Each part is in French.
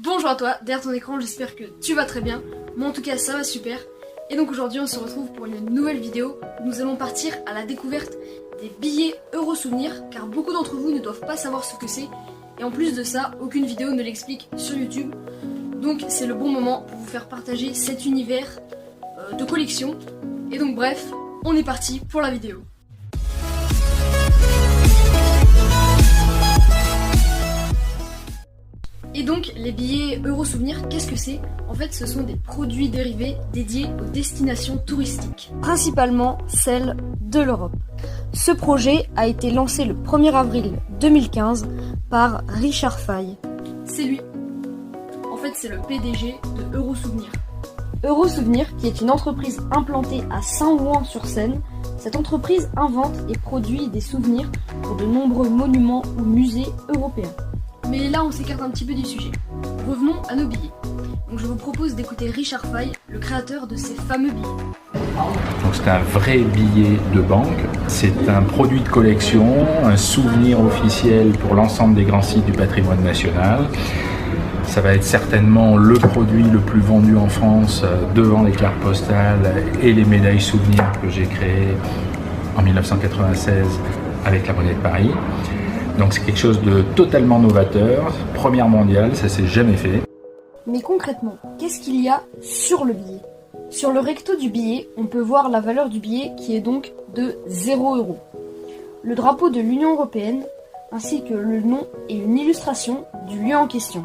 Bonjour à toi, derrière ton écran, j'espère que tu vas très bien. Moi en tout cas ça va super. Et donc aujourd'hui on se retrouve pour une nouvelle vidéo. Nous allons partir à la découverte des billets Eurosouvenir, car beaucoup d'entre vous ne doivent pas savoir ce que c'est. Et en plus de ça, aucune vidéo ne l'explique sur YouTube. Donc c'est le bon moment pour vous faire partager cet univers de collection. Et donc bref, on est parti pour la vidéo. Et donc les billets Eurosouvenir, qu'est-ce que c'est? En fait ce sont des produits dérivés dédiés aux destinations touristiques, principalement celles de l'Europe. Ce projet a été lancé le 1er avril 2015 par Richard Faille. C'est lui. En fait c'est le PDG de Eurosouvenir. Eurosouvenir, qui est une entreprise implantée à Saint-Ouen-sur-Seine, cette entreprise invente et produit des souvenirs pour de nombreux monuments ou musées européens. Mais là on s'écarte un petit peu du sujet. Revenons à nos billets. Donc je vous propose d'écouter Richard Faille, le créateur de ces fameux billets. Donc c'est un vrai billet de banque, c'est un produit de collection, un souvenir officiel pour l'ensemble des grands sites du patrimoine national. Ça va être certainement le produit le plus vendu en France devant les cartes postales et les médailles souvenirs que j'ai créées en 1996 avec la Monnaie de Paris. Donc c'est quelque chose de totalement novateur, première mondiale, ça s'est jamais fait. Mais concrètement, qu'est-ce qu'il y a sur le billet? Sur le recto du billet, on peut voir la valeur du billet qui est donc de 0 €. Le drapeau de l'Union Européenne, ainsi que le nom et une illustration du lieu en question.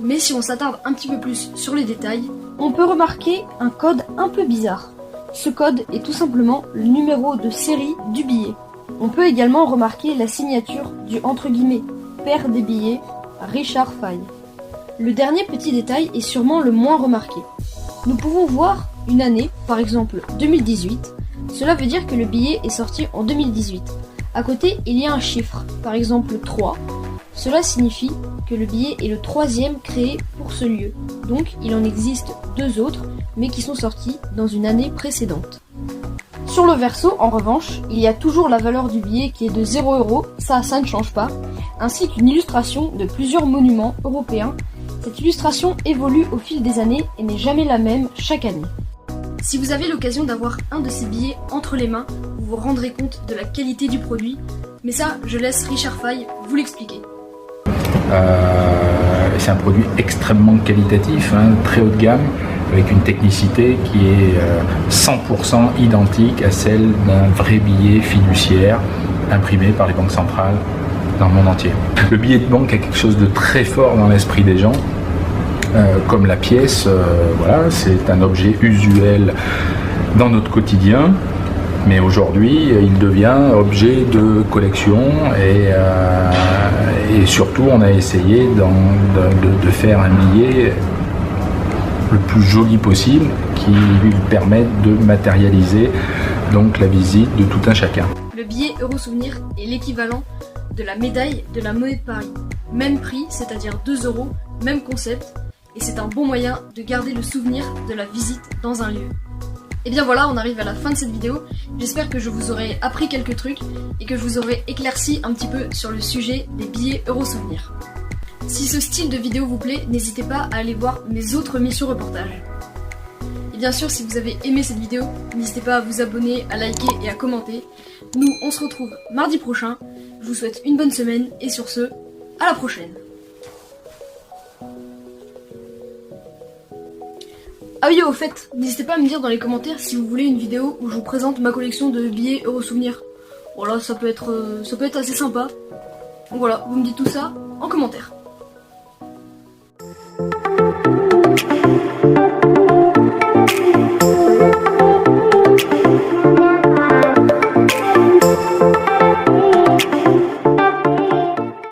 Mais si on s'attarde un petit peu plus sur les détails, on peut remarquer un code un peu bizarre. Ce code est tout simplement le numéro de série du billet. On peut également remarquer la signature du « père des billets » Richard Faille. Le dernier petit détail est sûrement le moins remarqué. Nous pouvons voir une année, par exemple 2018. Cela veut dire que le billet est sorti en 2018. À côté, il y a un chiffre, par exemple 3. Cela signifie que le billet est le 3e créé pour ce lieu. Donc il en existe 2 autres, mais qui sont sortis dans une année précédente. Sur le verso, en revanche, il y a toujours la valeur du billet qui est de 0 €, ça ne change pas, ainsi qu'une illustration de plusieurs monuments européens. Cette illustration évolue au fil des années et n'est jamais la même chaque année. Si vous avez l'occasion d'avoir un de ces billets entre les mains, vous vous rendrez compte de la qualité du produit, mais ça, je laisse Richard Faille vous l'expliquer. C'est un produit extrêmement qualitatif, très haut de gamme, avec une technicité qui est 100% identique à celle d'un vrai billet fiduciaire imprimé par les banques centrales dans le monde entier. Le billet de banque a quelque chose de très fort dans l'esprit des gens, comme la pièce, voilà, c'est un objet usuel dans notre quotidien, mais aujourd'hui il devient objet de collection et surtout on a essayé de faire un billet le plus joli possible qui lui permette de matérialiser donc la visite de tout un chacun. Le billet Eurosouvenir est l'équivalent de la médaille de la Monnaie de Paris. Même prix, c'est-à-dire 2 €, même concept, et c'est un bon moyen de garder le souvenir de la visite dans un lieu. Et bien voilà, on arrive à la fin de cette vidéo. J'espère que je vous aurai appris quelques trucs et que je vous aurai éclairci un petit peu sur le sujet des billets Eurosouvenir. Si ce style de vidéo vous plaît, n'hésitez pas à aller voir mes autres missions reportages. Et bien sûr, si vous avez aimé cette vidéo, n'hésitez pas à vous abonner, à liker et à commenter. Nous, on se retrouve mardi prochain. Je vous souhaite une bonne semaine et sur ce, à la prochaine. Ah oui, au fait, n'hésitez pas à me dire dans les commentaires si vous voulez une vidéo où je vous présente ma collection de billets Eurosouvenir. Voilà, ça peut être assez sympa. Donc voilà, vous me dites tout ça en commentaire.